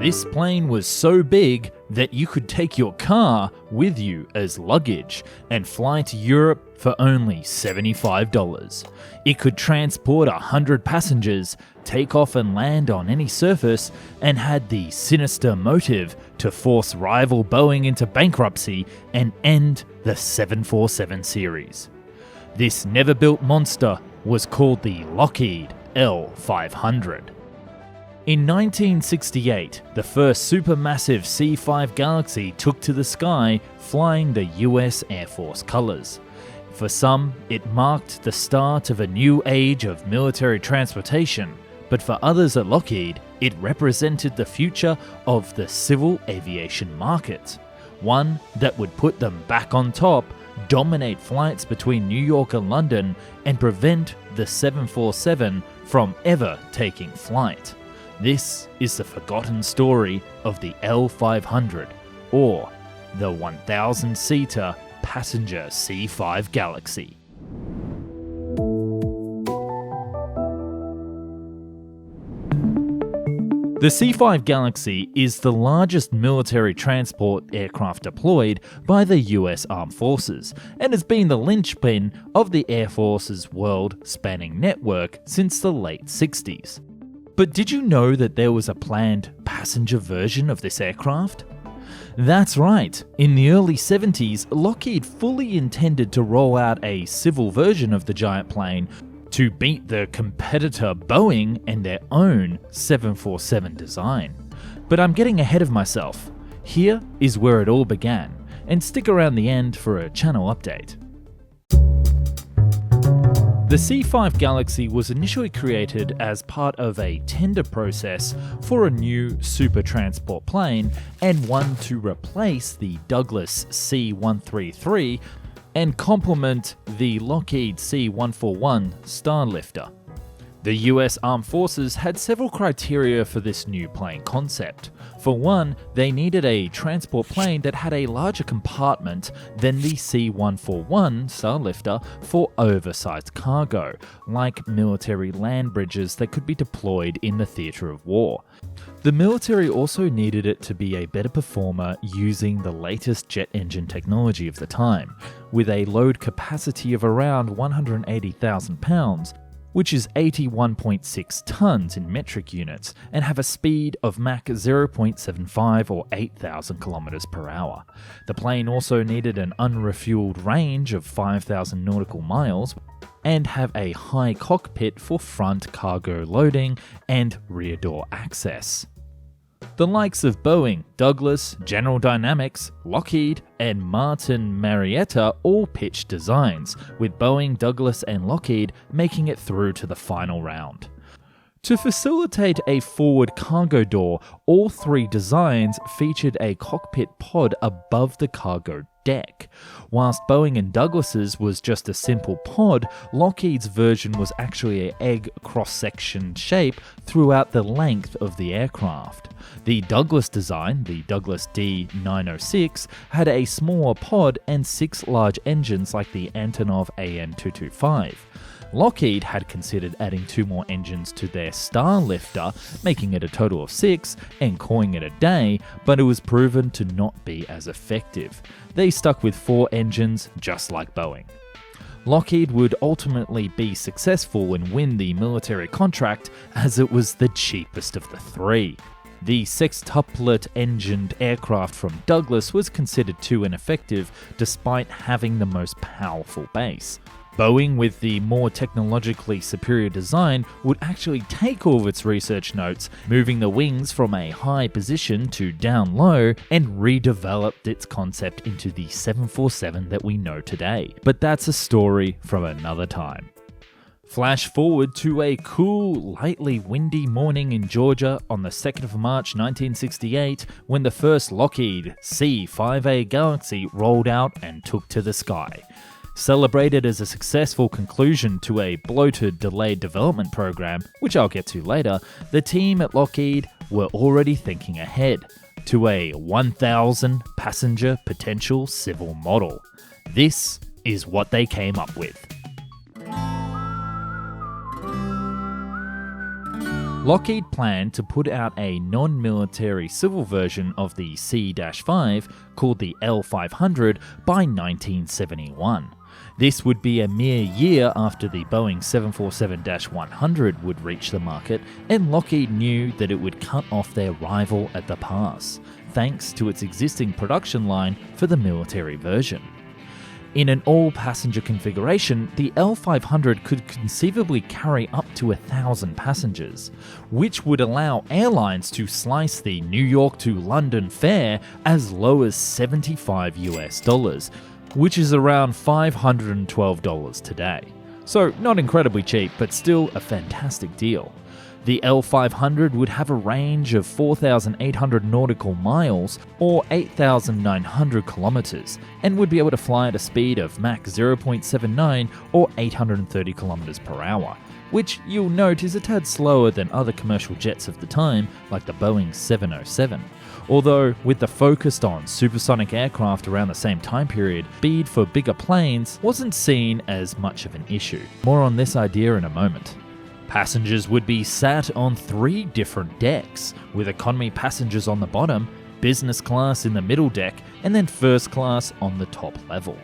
This plane was so big that you could take your car with you as luggage and fly to Europe for only $75. It could transport 100 passengers, take off and land on any surface, and had the sinister motive to force rival Boeing into bankruptcy and end the 747 series. This never-built monster was called the Lockheed L-500. In 1968, the first supermassive C-5 Galaxy took to the sky, flying the US Air Force colors. For some, it marked the start of a new age of military transportation, but for others at Lockheed, it represented the future of the civil aviation market, one that would put them back on top, dominate flights between New York and London, and prevent the 747 from ever taking flight. This is the forgotten story of the L-500, or the 1,000-seater passenger C-5 Galaxy. The C-5 Galaxy is the largest military transport aircraft deployed by the US Armed Forces and has been the linchpin of the Air Force's world-spanning network since the late 60s. But did you know that there was a planned passenger version of this aircraft? That's right, in the early 70s, Lockheed fully intended to roll out a civil version of the giant plane to beat the competitor Boeing and their own 747 design. But I'm getting ahead of myself. Here is where it all began, and stick around the end for a channel update. The C-5 Galaxy was initially created as part of a tender process for a new super transport plane and one to replace the Douglas C-133 and complement the Lockheed C-141 Starlifter. The US Armed Forces had several criteria for this new plane concept. For one, they needed a transport plane that had a larger compartment than the C-141 Starlifter for oversized cargo, like military land bridges that could be deployed in the theatre of war. The military also needed it to be a better performer using the latest jet engine technology of the time, with a load capacity of around 180,000 pounds, which is 81.6 tons in metric units, and have a speed of Mach 0.75 or 8,000 kilometers per hour. The plane also needed an unrefueled range of 5,000 nautical miles and have a high cockpit for front cargo loading and rear door access. The likes of Boeing, Douglas, General Dynamics, Lockheed, and Martin Marietta all pitched designs, with Boeing, Douglas, and Lockheed making it through to the final round. To facilitate a forward cargo door, all three designs featured a cockpit pod above the cargo deck. Whilst Boeing and Douglas's was just a simple pod, Lockheed's version was actually an egg cross-section shape throughout the length of the aircraft. The Douglas design, the Douglas D906, had a smaller pod and 6 large engines like the Antonov AN225. Lockheed had considered adding 2 more engines to their Starlifter, making it a total of 6, and calling it a day, but it was proven to not be as effective. They stuck with 4 engines, just like Boeing. Lockheed would ultimately be successful and win the military contract, as it was the cheapest of the 3. The sextuplet-engined aircraft from Douglas was considered too ineffective, despite having the most powerful base. Boeing, with the more technologically superior design, would actually take all of its research notes, moving the wings from a high position to down low, and redeveloped its concept into the 747 that we know today. But that's a story from another time. Flash forward to a cool, lightly windy morning in Georgia on the 2nd of March 1968, when the first Lockheed C-5A Galaxy rolled out and took to the sky. Celebrated as a successful conclusion to a bloated delayed development program, which I'll get to later, the team at Lockheed were already thinking ahead to a 1,000 passenger potential civil model. This is what they came up with. Lockheed planned to put out a non-military civil version of the C-5 called the L-500 by 1971. This would be a mere year after the Boeing 747-100 would reach the market, and Lockheed knew that it would cut off their rival at the pass, thanks to its existing production line for the military version. In an all-passenger configuration, the L-500 could conceivably carry up to 1,000 passengers, which would allow airlines to slice the New York to London fare as low as $75 US, which is around $512 today. So not incredibly cheap, but still a fantastic deal. The L-500 would have a range of 4,800 nautical miles or 8,900 kilometers and would be able to fly at a speed of Mach 0.79 or 830 kilometers per hour, which you'll note is a tad slower than other commercial jets of the time like the Boeing 707. Although, with the focus on supersonic aircraft around the same time period, speed for bigger planes wasn't seen as much of an issue. More on this idea in a moment. Passengers would be sat on 3 different decks, with economy passengers on the bottom, business class in the middle deck, and then first class on the top level.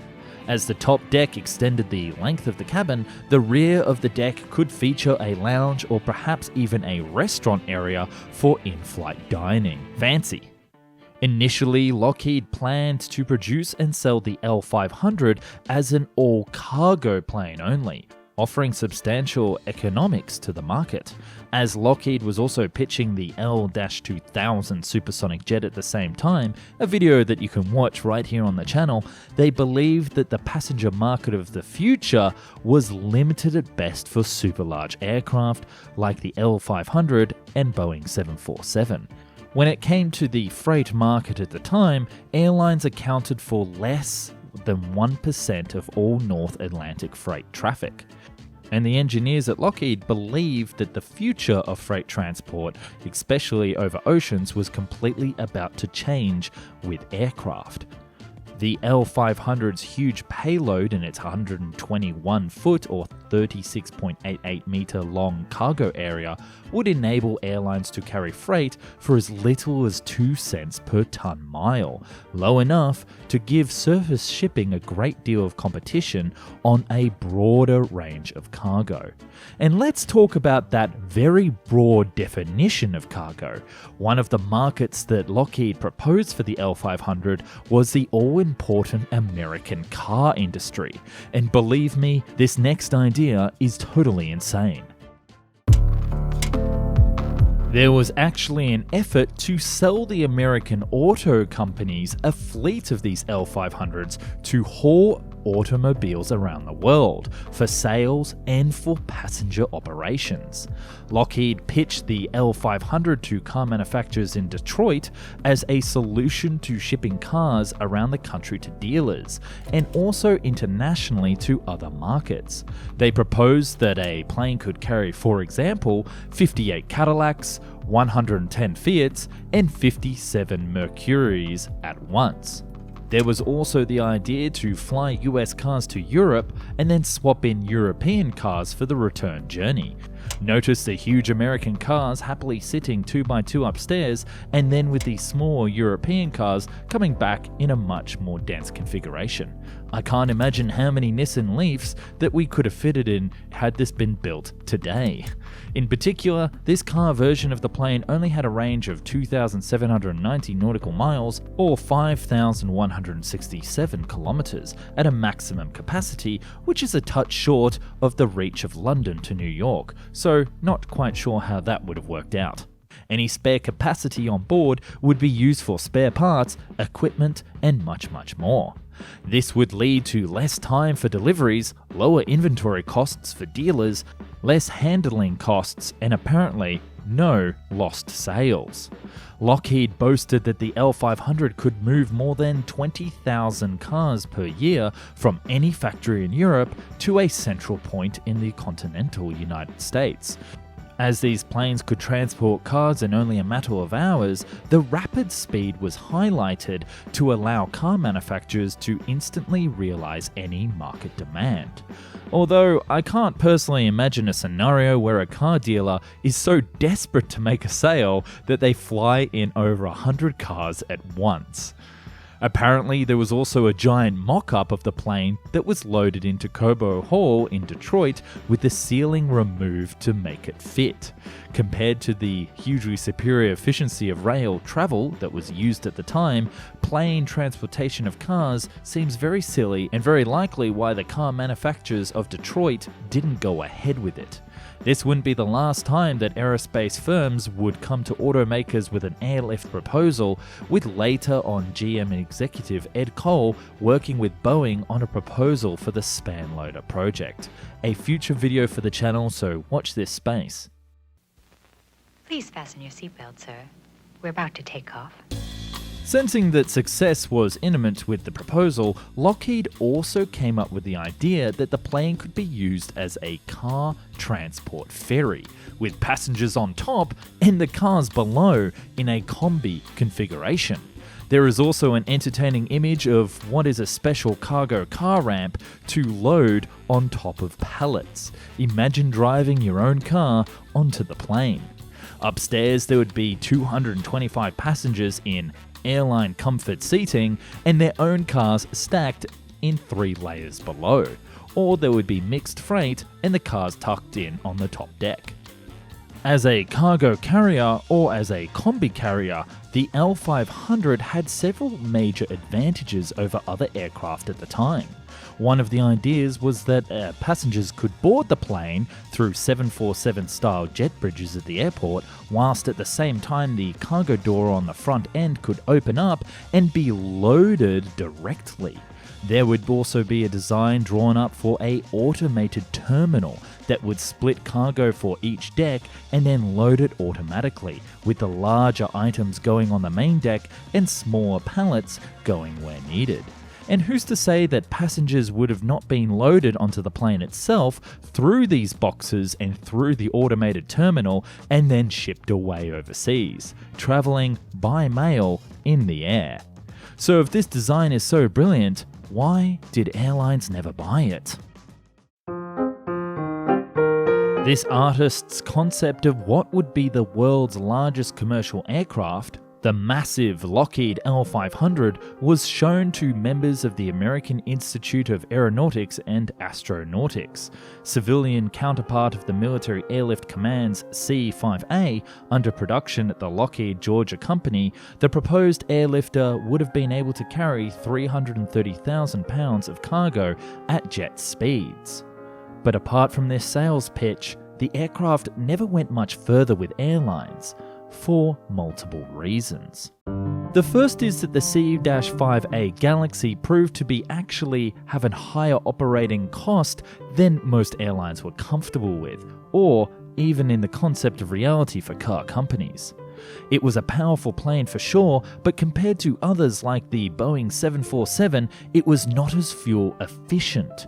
As the top deck extended the length of the cabin, the rear of the deck could feature a lounge or perhaps even a restaurant area for in-flight dining. Fancy. Initially, Lockheed planned to produce and sell the L-500 as an all-cargo plane only, offering substantial economics to the market. As Lockheed was also pitching the L-2000 supersonic jet at the same time, a video that you can watch right here on the channel, they believed that the passenger market of the future was limited at best for super large aircraft like the L-500 and Boeing 747. When it came to the freight market at the time, airlines accounted for less than 1% of all North Atlantic freight traffic. And the engineers at Lockheed believed that the future of freight transport, especially over oceans, was completely about to change with aircraft. The L-500's huge payload in its 121-foot or 36.88 meter long cargo area would enable airlines to carry freight for as little as 2 cents per ton mile, low enough to give surface shipping a great deal of competition on a broader range of cargo. And let's talk about that very broad definition of cargo. One of the markets that Lockheed proposed for the L-500 was the all-important American car industry. And believe me, this next idea is totally insane. There was actually an effort to sell the American auto companies a fleet of these L-500s to haul automobiles around the world for sales and for passenger operations. Lockheed pitched the L-500 to car manufacturers in Detroit as a solution to shipping cars around the country to dealers and also internationally to other markets. They proposed that a plane could carry, for example, 58 Cadillacs, 110 Fiats, and 57 Mercurys at once. There was also the idea to fly US cars to Europe and then swap in European cars for the return journey. Notice the huge American cars happily sitting 2x2 upstairs, and then with the small European cars coming back in a much more dense configuration. I can't imagine how many Nissan Leafs that we could have fitted in had this been built today. In particular, this car version of the plane only had a range of 2,790 nautical miles or 5,167 kilometers at a maximum capacity, which is a touch short of the reach of London to New York, so not quite sure how that would have worked out. Any spare capacity on board would be used for spare parts, equipment, and much more. This would lead to less time for deliveries, lower inventory costs for dealers, less handling costs, and apparently no lost sales. Lockheed boasted that the L-500 could move more than 20,000 cars per year from any factory in Europe to a central point in the continental United States. As these planes could transport cars in only a matter of hours, the rapid speed was highlighted to allow car manufacturers to instantly realize any market demand. Although I can't personally imagine a scenario where a car dealer is so desperate to make a sale that they fly in over 100 cars at once. Apparently, there was also a giant mock-up of the plane that was loaded into Cobo Hall in Detroit with the ceiling removed to make it fit. Compared to the hugely superior efficiency of rail travel that was used at the time, plane transportation of cars seems very silly and very likely why the car manufacturers of Detroit didn't go ahead with it. This wouldn't be the last time that aerospace firms would come to automakers with an airlift proposal, with later on GM executive Ed Cole working with Boeing on a proposal for the span loader project. A future video for the channel, so watch this space. Please fasten your seatbelt, sir. We're about to take off. Sensing that success was imminent with the proposal, Lockheed also came up with the idea that the plane could be used as a car transport ferry, with passengers on top and the cars below in a combi configuration. There is also an entertaining image of what is a special cargo car ramp to load on top of pallets. Imagine driving your own car onto the plane. Upstairs, there would be 225 passengers in airline comfort seating and their own cars stacked in 3 layers below, or there would be mixed freight and the cars tucked in on the top deck. As a cargo carrier or as a combi carrier, the L-500 had several major advantages over other aircraft at the time. One of the ideas was that passengers could board the plane through 747-style jet bridges at the airport, whilst at the same time the cargo door on the front end could open up and be loaded directly. There would also be a design drawn up for an automated terminal that would split cargo for each deck and then load it automatically, with the larger items going on the main deck and smaller pallets going where needed. And who's to say that passengers would have not been loaded onto the plane itself through these boxes and through the automated terminal and then shipped away overseas, traveling by mail in the air. So if this design is so brilliant, why did airlines never buy it? This artist's concept of what would be the world's largest commercial aircraft, the massive Lockheed L-500, was shown to members of the American Institute of Aeronautics and Astronautics, civilian counterpart of the Military Airlift Command's C-5A under production at the Lockheed Georgia Company. The proposed airlifter would have been able to carry 330,000 pounds of cargo at jet speeds. But apart from this sales pitch, the aircraft never went much further with airlines, for multiple reasons. The first is that the C-5A Galaxy proved to be actually have a higher operating cost than most airlines were comfortable with, or even in the concept of reality for car companies. It was a powerful plane for sure, but compared to others like the Boeing 747, it was not as fuel efficient.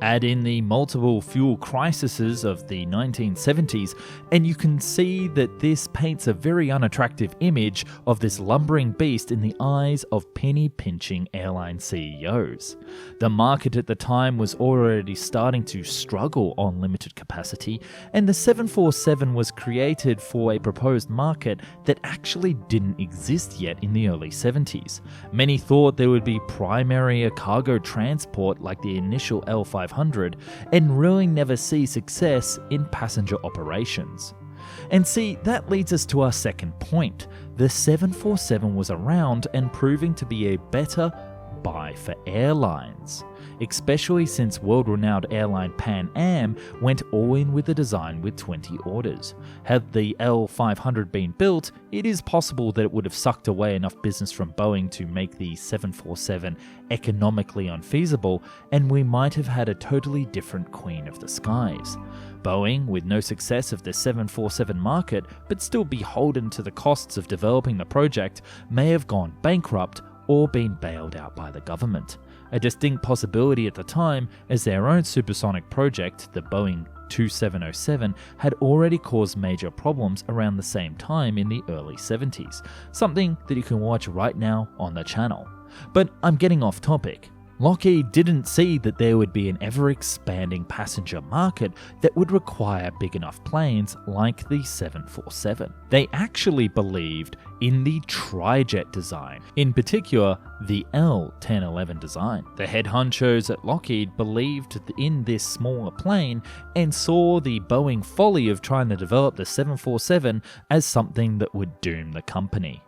Add in the multiple fuel crises of the 1970s, and you can see that this paints a very unattractive image of this lumbering beast in the eyes of penny-pinching airline CEOs. The market at the time was already starting to struggle on limited capacity, and the 747 was created for a proposed market that actually didn't exist yet in the early 70s. Many thought there would be primary cargo transport like the initial L-500, and really never see success in passenger operations. And see, that leads us to our second point. The 747 was around and proving to be a better buy for airlines, especially since world-renowned airline Pan Am went all in with the design with 20 orders. Had the L-500 been built, it is possible that it would have sucked away enough business from Boeing to make the 747 economically unfeasible, and we might have had a totally different Queen of the Skies. Boeing, with no success of the 747 market, but still beholden to the costs of developing the project, may have gone bankrupt or been bailed out by the government. a distinct possibility at the time as their own supersonic project, the Boeing 2707, had already caused major problems around the same time in the early 70s, something that you can watch right now on the channel. But I'm getting off topic. Lockheed didn't see that there would be an ever-expanding passenger market that would require big enough planes like the 747. They actually believed in the tri-jet design, in particular the L-1011 design. The head honchos at Lockheed believed in this smaller plane and saw the Boeing folly of trying to develop the 747 as something that would doom the company.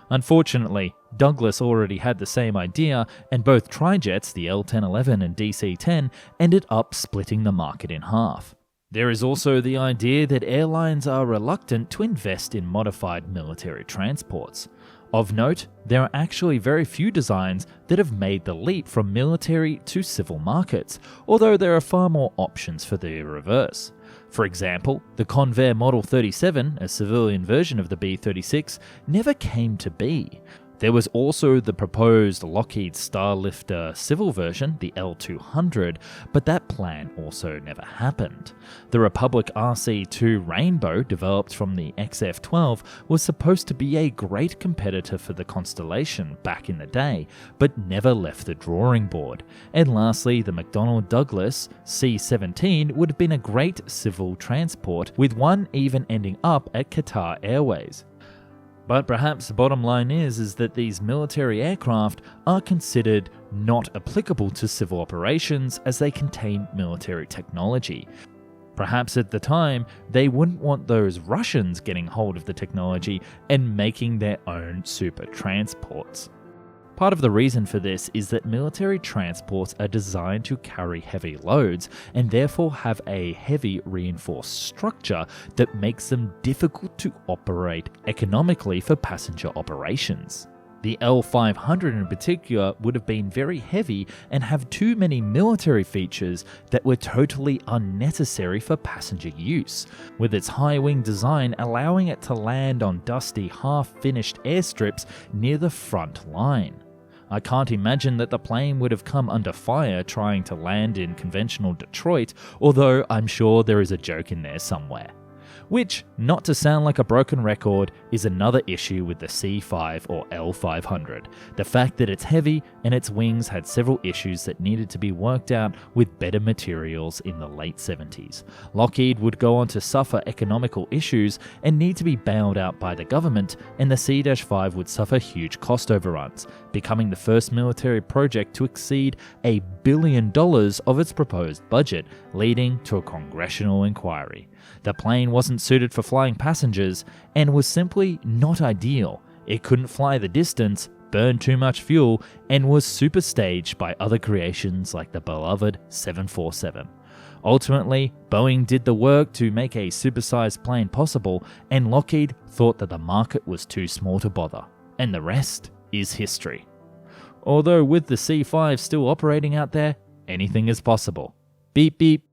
Unfortunately, Douglas already had the same idea, and both tri-jets, the L-1011 and DC-10, ended up splitting the market in half. There is also the idea that airlines are reluctant to invest in modified military transports. Of note, there are actually very few designs that have made the leap from military to civil markets, although there are far more options for the reverse. For example, the Convair Model 37, a civilian version of the B-36, never came to be. There was also the proposed Lockheed Starlifter civil version, the L-200, but that plan also never happened. The Republic RC-2 Rainbow, developed from the XF-12, was supposed to be a great competitor for the Constellation back in the day, but never left the drawing board. And lastly, the McDonnell Douglas C-17 would have been a great civil transport, with one even ending up at Qatar Airways. But perhaps the bottom line is that these military aircraft are considered not applicable to civil operations as they contain military technology. Perhaps at the time, they wouldn't want those Russians getting hold of the technology and making their own super transports. Part of the reason for this is that military transports are designed to carry heavy loads and therefore have a heavy reinforced structure that makes them difficult to operate economically for passenger operations. The L-500 in particular would have been very heavy and have too many military features that were totally unnecessary for passenger use, with its high wing design allowing it to land on dusty half-finished airstrips near the front line. I can't imagine that the plane would have come under fire trying to land in conventional Detroit, although I'm sure there is a joke in there somewhere. Which, not to sound like a broken record, is another issue with the C-5 or L-500. The fact that it's heavy and its wings had several issues that needed to be worked out with better materials in the late 70s. Lockheed would go on to suffer economical issues and need to be bailed out by the government, and the C-5 would suffer huge cost overruns, becoming the first military project to exceed $1 billion of its proposed budget, leading to a congressional inquiry. The plane wasn't suited for flying passengers and was simply not ideal. It couldn't fly the distance, burned too much fuel, and was superstaged by other creations like the beloved 747. Ultimately, Boeing did the work to make a supersized plane possible, and Lockheed thought that the market was too small to bother. And the rest is history. Although with the C-5 still operating out there, anything is possible. Beep beep.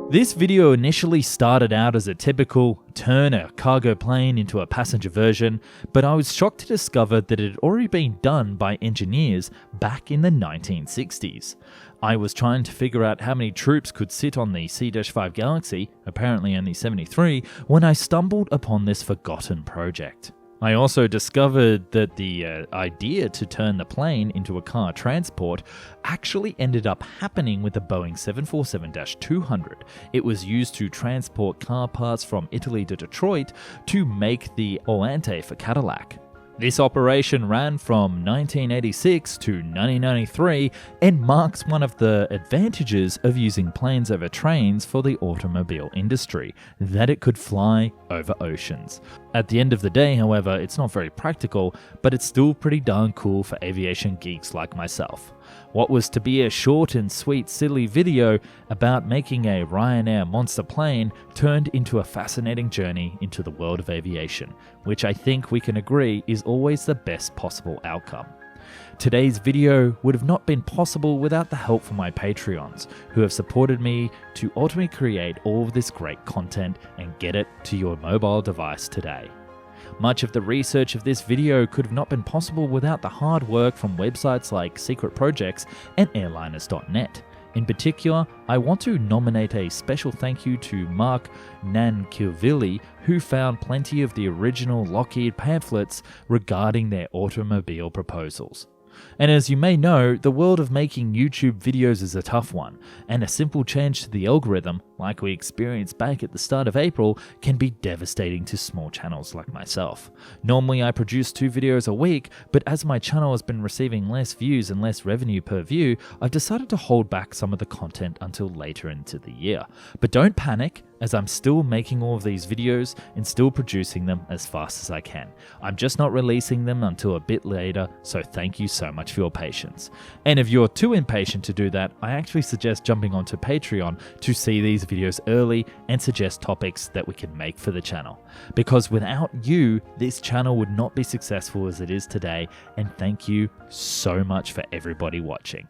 This video initially started out as a typical turn a cargo plane into a passenger version, but I was shocked to discover that it had already been done by engineers back in the 1960s. I was trying to figure out how many troops could sit on the C-5 Galaxy, apparently only 73, when I stumbled upon this forgotten project. I also discovered that the idea to turn the plane into a car transport actually ended up happening with the Boeing 747-200. It was used to transport car parts from Italy to Detroit to make the Volante for Cadillac. This operation ran from 1986 to 1993 and marks one of the advantages of using planes over trains for the automobile industry, that it could fly over oceans. At the end of the day, however, it's not very practical, but it's still pretty darn cool for aviation geeks like myself. What was to be a short and sweet silly video about making a Ryanair monster plane turned into a fascinating journey into the world of aviation, which I think we can agree is always the best possible outcome. Today's video would have not been possible without the help from my Patreons, who have supported me to ultimately create all of this great content and get it to your mobile device today. Much of the research of this video could have not been possible without the hard work from websites like Secret Projects and airliners.net. In particular, I want to nominate a special thank you to Mark Nankivili, who found plenty of the original Lockheed pamphlets regarding their automobile proposals. And as you may know, the world of making YouTube videos is a tough one, and a simple change to the algorithm, like we experienced back at the start of April, can be devastating to small channels like myself. Normally I produce 2 videos a week, but as my channel has been receiving less views and less revenue per view, I've decided to hold back some of the content until later into the year. But don't panic, as I'm still making all of these videos and still producing them as fast as I can. I'm just not releasing them until a bit later, so thank you so much for your patience. And if you're too impatient to do that, I actually suggest jumping onto Patreon to see these videos early and suggest topics that we can make for the channel. Because without you, this channel would not be successful as it is today, and thank you so much for everybody watching.